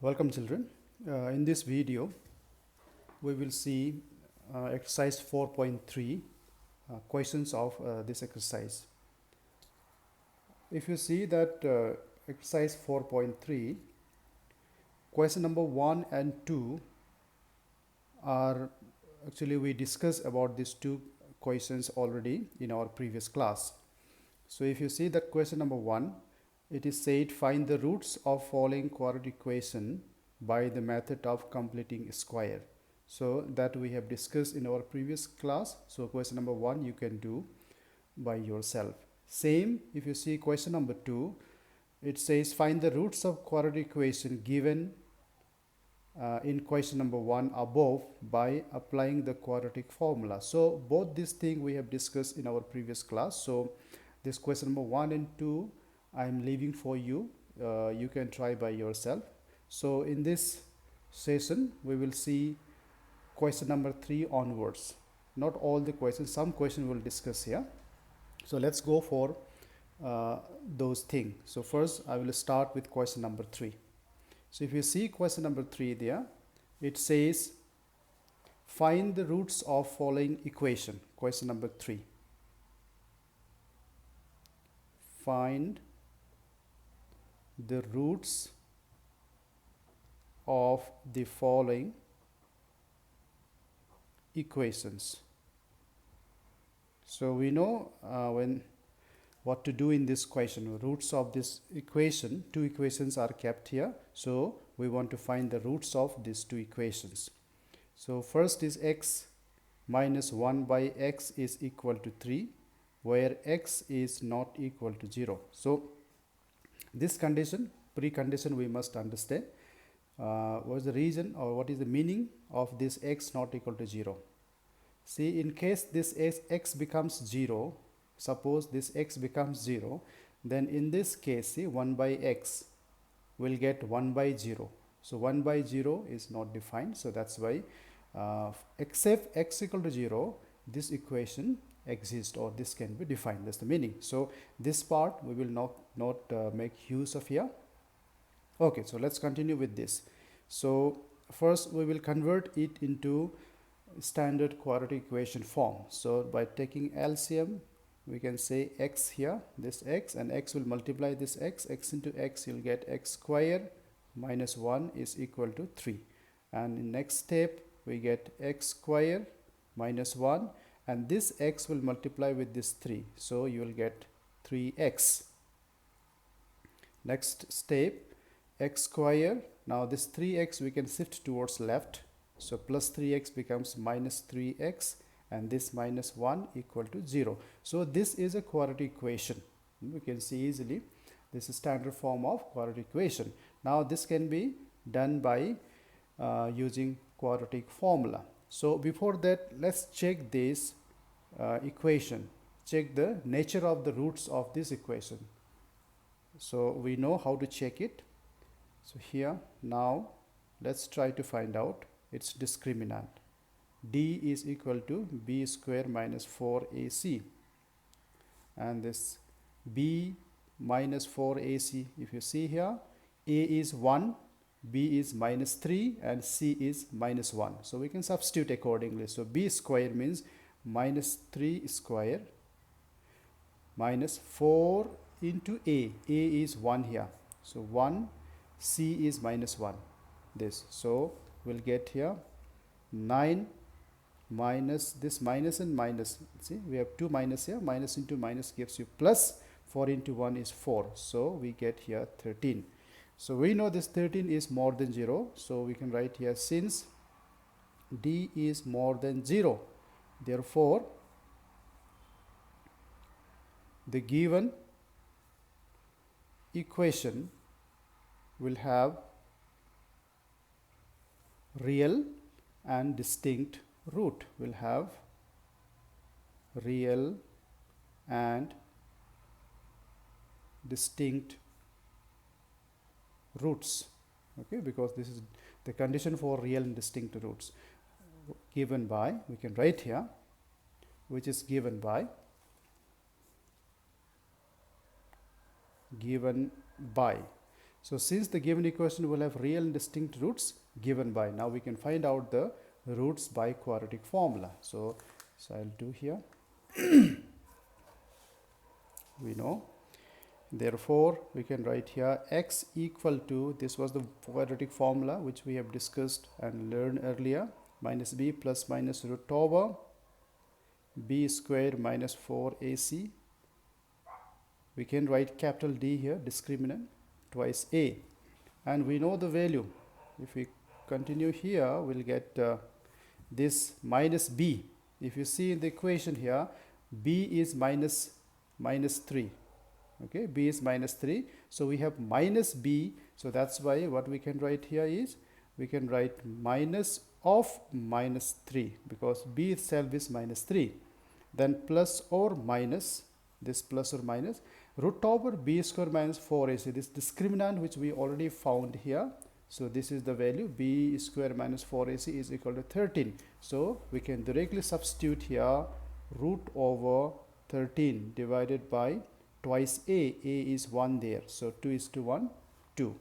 Welcome children. In this video we will see exercise 4.3 questions of this exercise. If you see that exercise 4.3 question number 1 and 2 are actually we discussed about these two questions already in our previous class. So if you see that question number 1, it is said find the roots of following quadratic equation by the method of completing a square. So that we have discussed in our previous class. So question number 1 you can do by yourself. Same if you see question number 2, it says find the roots of quadratic equation given in question number 1 above by applying the quadratic formula. So both these things we have discussed in our previous class. So this question number 1 and 2 I am leaving for you. You can try by yourself. So in this session we will see question number 3 onwards. Not all the questions, some questions we will discuss here. So let's go for those things. So first I will start with question number 3. So if you see question number 3 there, it says find the roots of following equation. Question number 3. Find the roots of the following equations. So we know what to do in this question. Roots of this equation, two equations are kept here, so we want to find the roots of these two equations. So first is x minus 1 by x is equal to 3, where x is not equal to 0. So this condition, precondition, we must understand what is the reason or what is the meaning of this x not equal to 0. See, in case this x becomes 0, suppose this x becomes 0, then in this case, see, 1 by x will get 1 by 0. So 1 by 0 is not defined. So that's why except x equal to 0, this equation exists or this can be defined. That's the meaning. So this part we will not make use of here. Okay, so let's continue with this. So first we will convert it into standard quadratic equation form. So by taking LCM, we can say x here, this x, and x will multiply this x into x, you'll get x square minus 1 is equal to 3. And in next step we get x square minus 1, and this x will multiply with this 3, so you will get 3x. Next step, x square, now this 3x we can shift towards left, so plus 3x becomes minus 3x, and this minus 1 equal to 0. So this is a quadratic equation. We can see easily this is standard form of quadratic equation. Now this can be done by using quadratic formula. So before that, let's check this equation, check the nature of the roots of this equation. So we know how to check it. So here now let's try to find out its discriminant. D is equal to b square minus 4ac, and this b minus 4ac, if you see here, a is 1, b is minus 3, and c is minus 1. So we can substitute accordingly. So b square means minus 3 square minus 4 into a is 1 here, so 1, c is minus 1, this. So we'll get here 9 minus this minus and minus, see we have 2 minus here, minus into minus gives you plus, 4 into 1 is 4, so we get here 13. So we know this 13 is more than 0, so we can write here since d is more than 0, therefore the given equation will have real and distinct root, will have real and distinct roots. Okay, because this is the condition for real and distinct roots, given by, we can write here, which is given by So since the given equation will have real and distinct roots given by, now we can find out the roots by quadratic formula. So I'll do here. We know, therefore we can write here x equal to, this was the quadratic formula which we have discussed and learned earlier, minus b plus minus root over b square minus 4ac. We can write capital D here, discriminant, twice a, and we know the value. If we continue here, we'll get this minus b. If you see in the equation here, b is minus 3. Okay, b is minus 3. So we have minus b. So that's why what we can write here is, we can write minus of minus 3, because b itself is minus 3. Then plus or minus, this plus or minus, root over b square minus 4ac, this discriminant which we already found here. So this is the value, b square minus 4ac is equal to 13. So we can directly substitute here root over 13 divided by twice a is 1 there. So 2 is to 1, 2.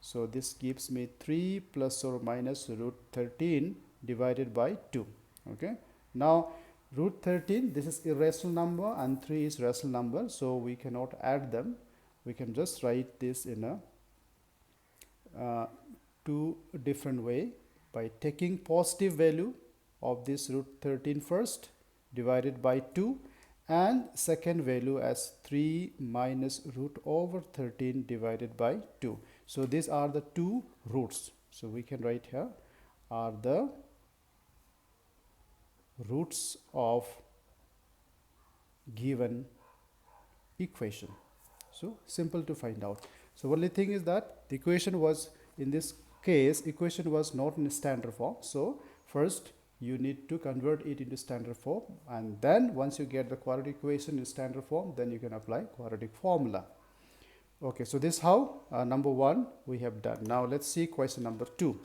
So this gives me 3 plus or minus root 13 divided by 2. Okay. Now root 13, this is irrational number and 3 is rational number, so we cannot add them. We can just write this in a two different way, by taking positive value of this root 13 first divided by 2, and second value as 3 minus root over 13 divided by 2. So these are the two roots. So we can write here are the roots of given equation. So simple to find out. So only thing is that the equation was, in this case, equation was not in standard form. So first you need to convert it into standard form, and then once you get the quadratic equation in standard form, then you can apply quadratic formula. Okay, so this is how number 1 we have done. Now let's see question number 2.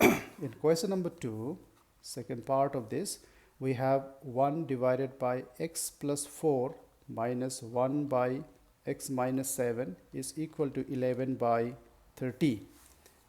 In question number 2, second part of this, we have 1 divided by x plus 4 minus 1 by x minus 7 is equal to 11 by 30.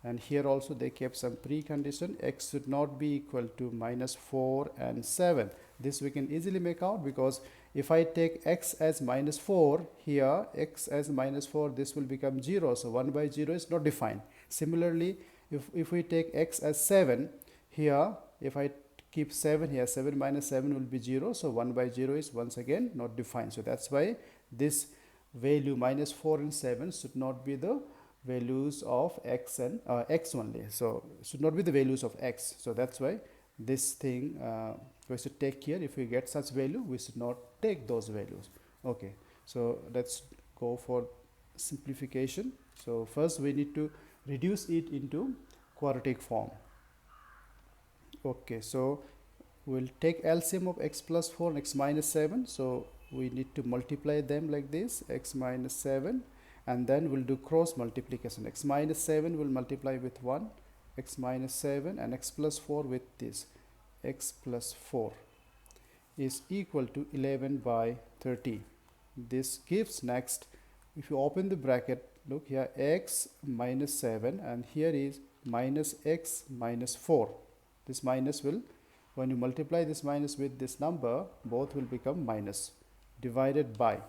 And here also they kept some precondition, x should not be equal to minus 4 and 7. This we can easily make out, because if I take x as minus 4 here, x as minus 4, this will become 0. So 1 by 0 is not defined. Similarly, if we take x as 7 here, if I keep 7 here, 7 minus 7 will be 0. So 1 by 0 is once again not defined. So that's why this value minus 4 and 7 should not be the values of x and x only. So should not be the values of x. So that's why this thing we should take here. If we get such value, we should not take those values. Okay, so let's go for simplification. So first we need to reduce it into quadratic form. Okay, so we'll take LCM of x plus 4 and x minus 7. So we need to multiply them like this, x minus 7, and then we'll do cross multiplication. X minus 7 will multiply with 1, x minus 7, and x plus 4 with this, x plus 4 is equal to 11 by 30. This gives, next, if you open the bracket, look here, x minus 7, and here is minus x minus 4. This minus will, when you multiply this minus with this number, both will become minus, divided by,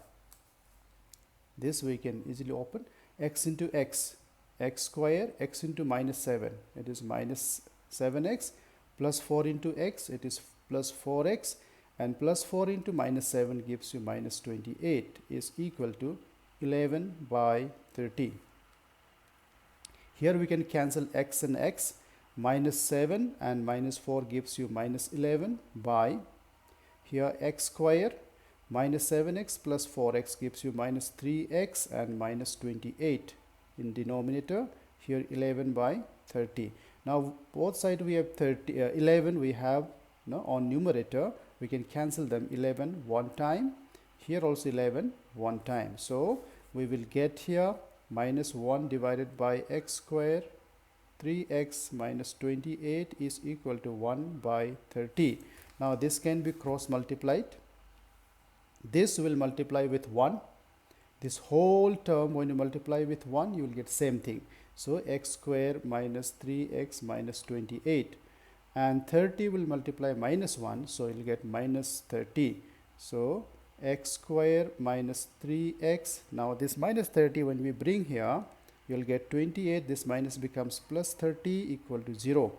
this we can easily open, x into x, x square, x into minus 7, it is minus 7x, plus 4 into x, it is plus 4x, and plus 4 into minus 7 gives you minus 28, is equal to 11 by 30. Here we can cancel x and x. Minus 7 and minus 4 gives you minus 11 by, here x square, minus 7x plus 4x gives you minus 3x and minus 28 in denominator, here 11 by 30. Now both sides we have 11 we have on numerator, we can cancel them, 11 one time, here also 11 one time. So we will get here minus 1 divided by x square, 3x minus 28 is equal to 1 by 30. Now this can be cross multiplied. This will multiply with 1. This whole term, when you multiply with 1, you will get same thing. So x square minus 3x minus 28. And 30 will multiply minus 1, so you'll get minus 30. So x square minus 3x. Now this minus 30, when we bring here, you'll get 28. This minus becomes plus 30 equal to 0.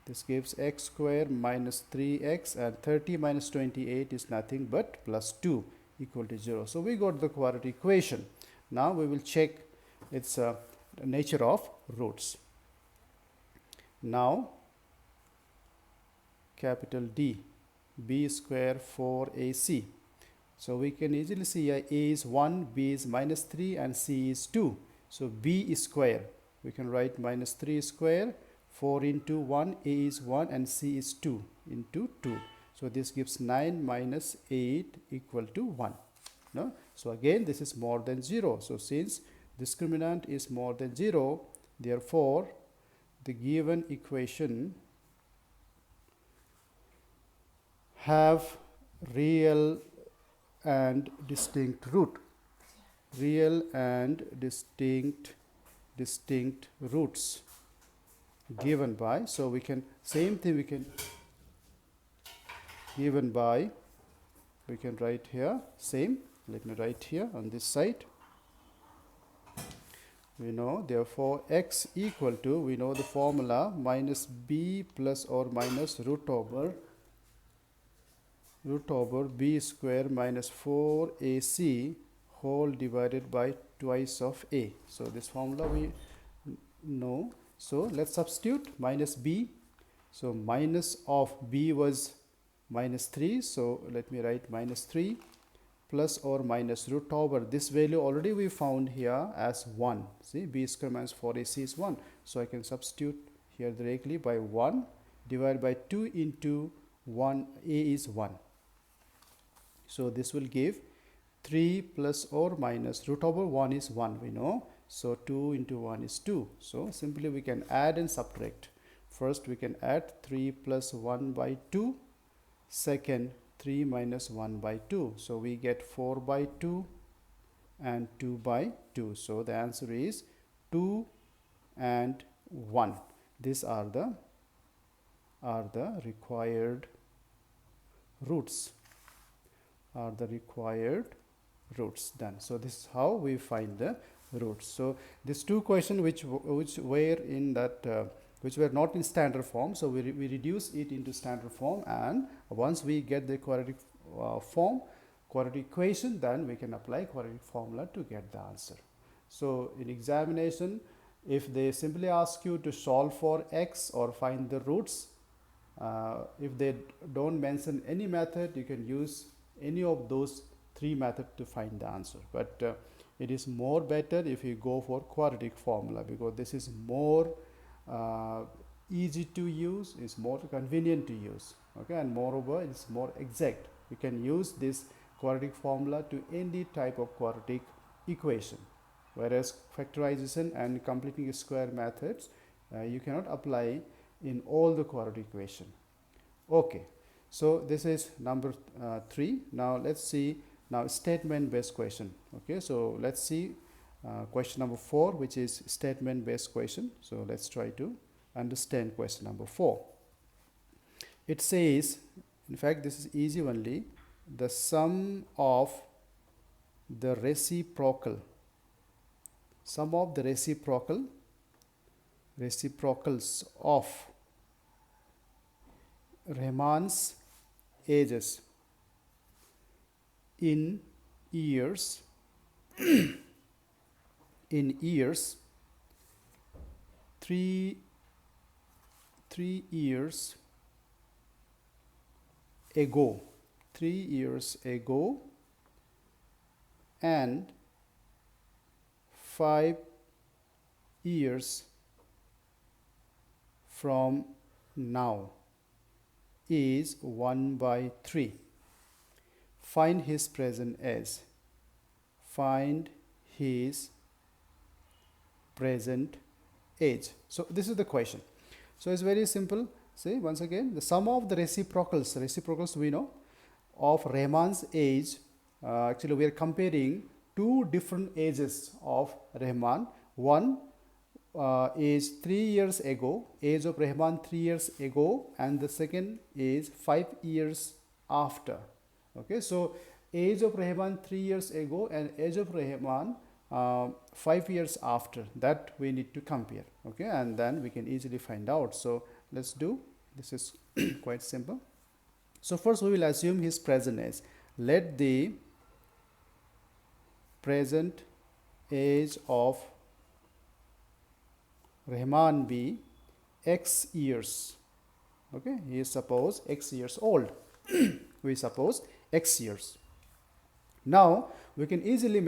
This gives x square minus 3x, and 30 minus 28 is nothing but plus 2 equal to 0. So we got the quadratic equation. Now we will check its nature of roots. Now capital D, b square 4ac. So we can easily see a is 1, b is minus 3, and c is 2. So b is square. We can write minus 3 square, 4 into 1, a is 1, and c is 2 into 2. So this gives 9 minus 8 equal to 1. No? So again, this is more than 0. So since discriminant is more than 0, therefore the given equation have real and distinct root. Real and distinct roots given by, so we can, same thing we can, given by, we can write here same. Let me write here on this side. We know, therefore x equal to, we know the formula, minus b plus or minus root over b square minus 4ac whole divided by twice of a. So this formula we know. So let's substitute minus b. So minus of b was minus 3. So let me write minus 3 plus or minus root over, this value already we found here as 1. See, b square minus 4ac is 1. So I can substitute here directly by 1 divided by 2 into 1, a is 1. So this will give 3 plus or minus root over 1 is 1, we know. So 2 into 1 is 2. So simply we can add and subtract. First we can add 3 plus 1 by 2. Second, 3 minus 1 by 2. So we get 4 by 2 and 2 by 2. So the answer is 2 and 1. These are the required roots. Done. So this is how we find the roots. So these two questions which were in that which were not in standard form, so we reduce it into standard form, and once we get the quadratic quadratic equation, then we can apply quadratic formula to get the answer. So in examination, if they simply ask you to solve for x or find the roots, if they don't mention any method, you can use any of those three methods to find the answer. But it is more better if you go for quadratic formula, because this is more easy to use, is more convenient to use, okay, and moreover it's more exact. You can use this quadratic formula to any type of quadratic equation, whereas factorization and completing square methods you cannot apply in all the quadratic equation. Okay, so this is number 3. Now let's see now statement based question. Okay, so let's see question number 4, which is statement based question. So let's try to understand question number 4. It says, in fact this is easy only, the sum of the reciprocals of Raymond's ages in years 3 years ago, 3 years ago, and 5 years from now is 1 by 3. Find his present age. Find his present age. So this is the question. So it's very simple. See, once again, the sum of the reciprocals we know, of Raymond's age actually we are comparing two different ages of Rahman. One is 3 years ago, age of Rahman 3 years ago, and the second is 5 years after. Okay, so age of Rahman 3 years ago and age of Rahman 5 years after, that we need to compare. Okay, and then we can easily find out. So let's do this is quite simple. So first we will assume his present age. Let the present age of Rahman be x years. Okay, he is suppose x years old. We suppose x years. Now we can easily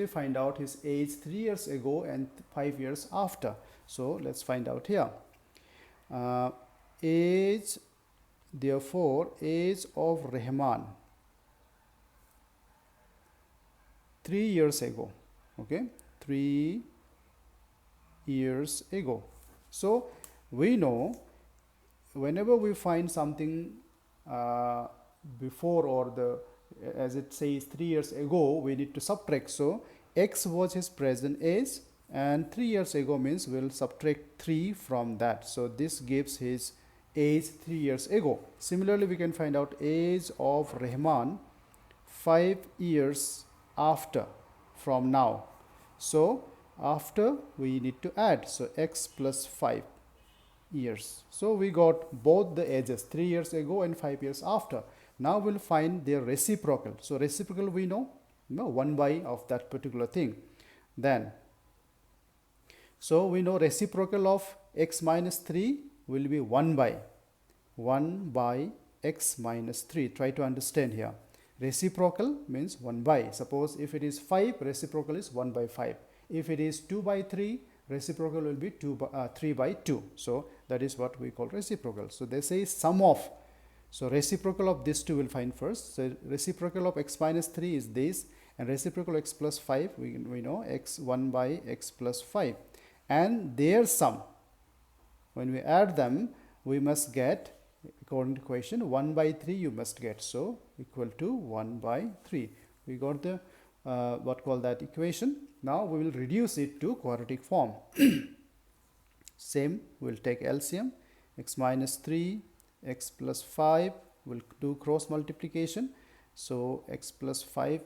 find out his age 3 years ago and 5 years after. So let's find out here. Age, therefore, age of Rahman 3 years ago. Okay, 3 years ago. So we know whenever we find something before or the as it says 3 years ago, we need to subtract. So x was his present age and 3 years ago means we'll subtract 3 from that. So this gives his age 3 years ago. Similarly, we can find out age of Rahman 5 years after from now. So after we need to add, so x plus 5 years. So we got both the ages 3 years ago and 5 years after. Now we'll find their reciprocal. So reciprocal we know 1 by of that particular thing. Then so we know reciprocal of x minus 3 will be 1 by x minus 3. Try to understand here. Reciprocal means 1 by. Suppose if it is 5, reciprocal is 1 by 5. If it is 2 by 3, reciprocal will be 3 by 2. So that is what we call reciprocal. So they say sum of. So reciprocal of this two we'll find first. So reciprocal of x minus 3 is this, and reciprocal x plus 5 we know x 1 by x plus 5, and their sum, when we add them, we must get, according to equation, 1 by 3 you must get. So equal to 1 by 3. We got the what call that equation. Now we will reduce it to quadratic form. Same, we'll take LCM, x minus 3, x plus 5, we'll do cross multiplication. So x plus 5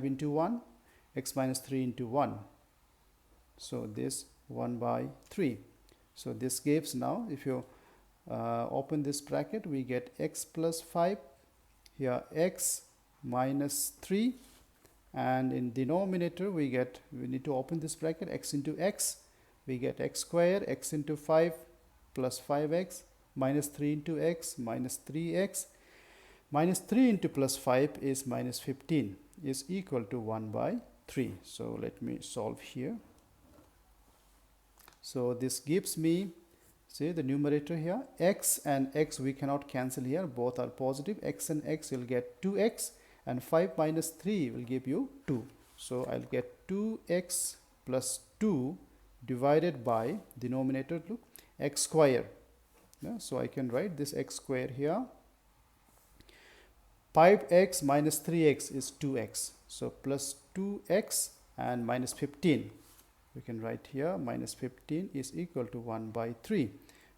into 1, x minus 3 into 1. So this 1 by 3. So this gives, now if you open this bracket, we get x plus 5, here x minus 3, and in denominator we need to open this bracket, x into x, we get x square, x into 5 plus 5x, minus 3 into x, minus 3x, minus 3 into plus 5 is minus 15, is equal to 1 by 3. So let me solve here. So this gives me, see the numerator here, x and x we cannot cancel here, both are positive. X and x will get 2x, and 5 minus 3 will give you 2. So I'll get 2x plus 2 divided by denominator, look, x square. Yeah, so I can write this x square here. 5x minus 3x is 2x. So plus 2x and minus 15. We can write here minus 15 is equal to 1 by 3.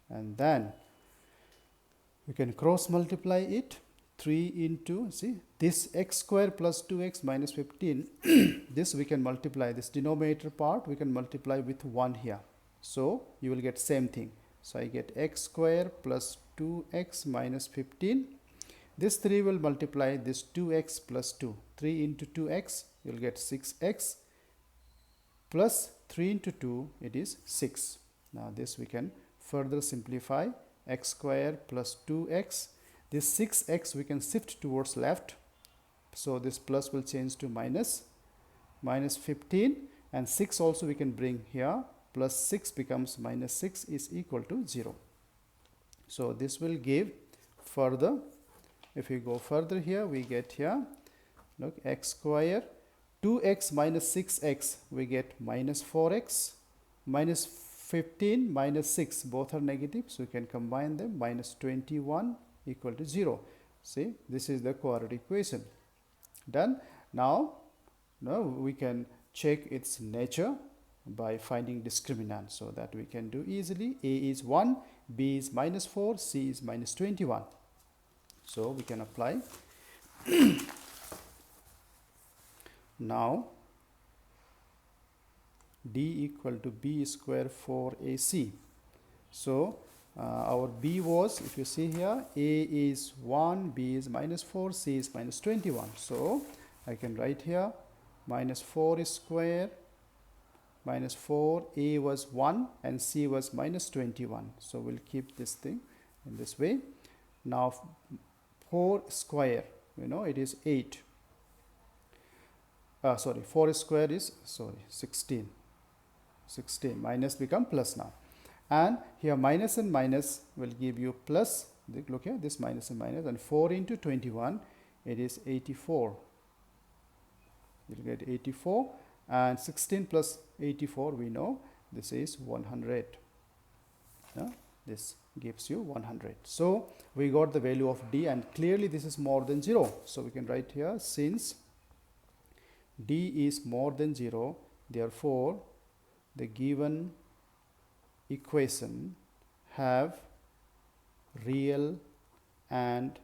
And then we can cross multiply it. 3 into, see, this x square plus 2x minus 15, this we can multiply, this denominator part we can multiply with 1 here. So you will get same thing. So I get x square plus 2x minus 15. This 3 will multiply this 2x plus 2. 3 into 2x, you will get 6x plus 3 into 2, it is 6. Now this we can further simplify, x square plus 2x. This 6x we can shift towards left. So this plus will change to minus 15, and 6 also we can bring here. Plus 6 becomes minus 6 is equal to 0. So this will give further, if we go further here, we get here, look, x square, 2x minus 6x, we get minus 4x, minus 15 minus 6, both are negative, so we can combine them, minus 21 equal to 0. See, this is the quadratic equation. Done. Now we can check its nature by finding discriminant, so that we can do easily. A is 1, B is -4, C is -21. So we can apply. Now D equal to B square 4AC. So our B was, if you see here, A is 1, B is -4, C is -21. So I can write here -4 square -4, A was 1 and C was -21. So we'll keep this thing in this way. Now 4 square, it is 8. 4 square is 16. 16 minus become plus now, and here minus and minus will give you plus. Look here, this minus and minus, and 4 into 21, it is 84. You'll get 84, and 16 plus 84, we know this is 100. This gives you 100. So we got the value of D, and clearly this is more than 0. So we can write here, since D is more than 0, therefore the given equation have real and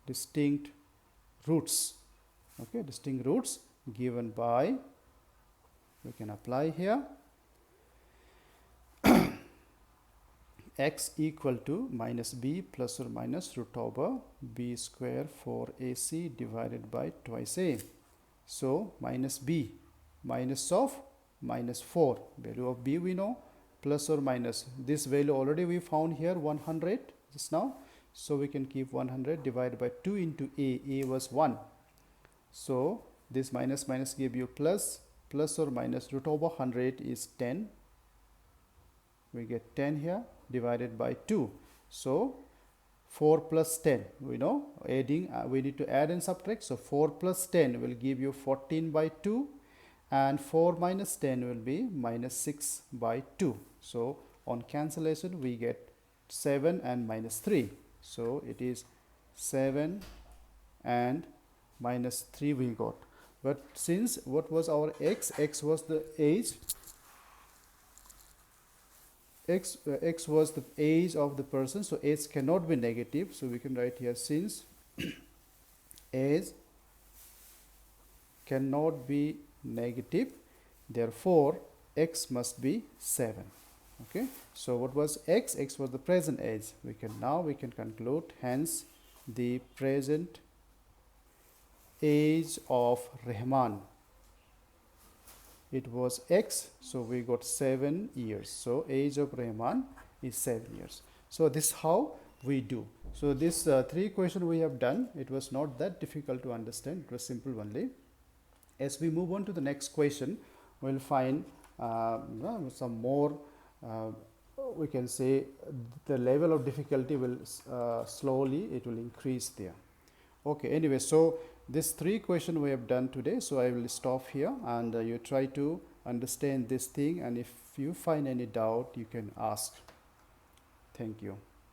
distinct roots. Okay, distinct roots given by, we can apply here, x equal to minus b plus or minus root over b square 4ac divided by twice a. So minus b, minus of minus 4, value of b we know, plus or minus this value already we found here 100 just now, so we can keep 100 divided by 2 into a was 1. So this minus minus give you plus, plus or minus root over 100 is 10, we get 10 here, divided by 2. So 4 plus 10, we know adding, we need to add and subtract. So 4 plus 10 will give you 14 by 2, and 4 minus 10 will be minus 6 by 2. So on cancellation we get 7 and minus 3. So it is 7 and minus 3 we got. But since what was our x? X was the age. X was the age of the person, so age cannot be negative. So we can write here, since age cannot be negative, therefore x must be 7. Okay, so what was x? X was the present age. We can conclude, hence the present age of Rahman, it was x, so we got 7 years. So age of Rahman is 7 years. So this is how we do. So this 3 question we have done, it was not that difficult to understand, it was simple only. As we move on to the next question, we'll find some more, we can say the level of difficulty will slowly, it will increase there. Okay, anyway, so this 3 question we have done today, so I will stop here, and you try to understand this thing, and if you find any doubt you can ask. Thank you.